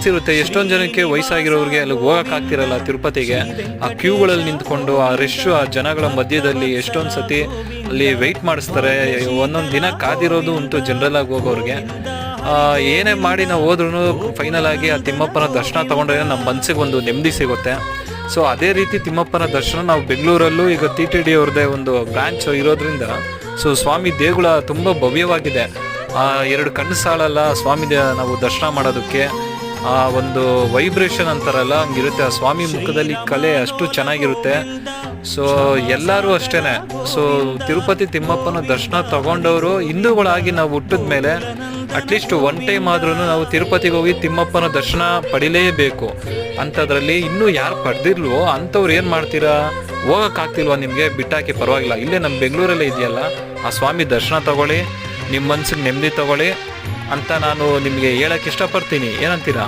ಅನಿಸಿರುತ್ತೆ ಎಷ್ಟೊಂದು ಜನಕ್ಕೆ ವಯಸ್ಸಾಗಿರೋರಿಗೆ ಅಲ್ಲಿ ಹೋಗೋಕ್ಕಾಗ್ತಿರಲ್ಲ ತಿರುಪತಿಗೆ. ಆ ಕ್ಯೂಗಳಲ್ಲಿ ನಿಂತ್ಕೊಂಡು ಆ ರಶ್ಶು ಆ ಜನಗಳ ಮಧ್ಯದಲ್ಲಿ ಎಷ್ಟೊಂದು ಸತಿ ಅಲ್ಲಿ ವೆಯ್ಟ್ ಮಾಡಿಸ್ತಾರೆ. ಒಂದೊಂದು ದಿನ ಕಾದಿರೋದು ಉಂಟು ಜನರಲ್ ಆಗಿ ಹೋಗೋರಿಗೆ. ಏನೇ ಮಾಡಿ ನಾವು ಹೋದ್ರೂ ಫೈನಲ್ ಆಗಿ ಆ ತಿಮ್ಮಪ್ಪನ ದರ್ಶನ ತೊಗೊಂಡ್ರೆ ನಮ್ಮ ಮನಸ್ಸಿಗೆ ಒಂದು ನೆಮ್ಮದಿ ಸಿಗುತ್ತೆ. ಸೊ ಅದೇ ರೀತಿ ತಿಮ್ಮಪ್ಪನ ದರ್ಶನ ನಾವು ಬೆಂಗಳೂರಲ್ಲೂ ಈಗ TTD ಅವ್ರದ್ದೇ ಒಂದು ಬ್ರಾಂಚ್ ಇರೋದ್ರಿಂದ ಸೊ ಸ್ವಾಮಿ ದೇಗುಲ ತುಂಬ ಭವ್ಯವಾಗಿದೆ. 2 ಕಣ್ಣು ಸಾಲಲ್ಲ ಸ್ವಾಮಿ ನಾವು ದರ್ಶನ ಮಾಡೋದಕ್ಕೆ. ಆ ಒಂದು ವೈಬ್ರೇಷನ್ ಅಂತಾರಲ್ಲ ಹಂಗಿರುತ್ತೆ. ಆ ಸ್ವಾಮಿ ಮುಖದಲ್ಲಿ ಕಲೆ ಅಷ್ಟು ಚೆನ್ನಾಗಿರುತ್ತೆ. ಸೊ ಎಲ್ಲರೂ ಅಷ್ಟೇ. ಸೊ ತಿರುಪತಿ ತಿಮ್ಮಪ್ಪನ ದರ್ಶನ ತಗೊಂಡವರು ಹಿಂದೂಗಳಾಗಿ ನಾವು ಹುಟ್ಟಿದ ಮೇಲೆ ಅಟ್ಲೀಸ್ಟ್ 1 ಟೈಮ್ ಆದ್ರೂ ನಾವು ತಿರುಪತಿಗೆ ಹೋಗಿ ತಿಮ್ಮಪ್ಪನ ದರ್ಶನ ಪಡಿಲೇಬೇಕು. ಅಂಥದ್ರಲ್ಲಿ ಇನ್ನೂ ಯಾರು ಪಡೆದಿಲ್ವೋ ಅಂಥವ್ರು ಏನು ಮಾಡ್ತೀರಾ, ಹೋಗೋಕ್ಕಾಗ್ತಿಲ್ವಾ ನಿಮಗೆ, ಬಿಟ್ಟಾಕಿ ಪರವಾಗಿಲ್ಲ, ಇಲ್ಲೇ ನಮ್ಮ ಬೆಂಗಳೂರಲ್ಲೇ ಇದೆಯಲ್ಲ ಆ ಸ್ವಾಮಿ ದರ್ಶನ ತಗೊಳ್ಳಿ, ನಿಮ್ಮ ಮನ್ಸಿಗೆ ನೆಮ್ಮದಿ ತಗೊಳ್ಳಿ ಅಂತ ನಾನು ನಿಮಗೆ ಹೇಳಕ್ಕೆ ಇಷ್ಟಪಡ್ತೀನಿ. ಏನಂತೀರಾ?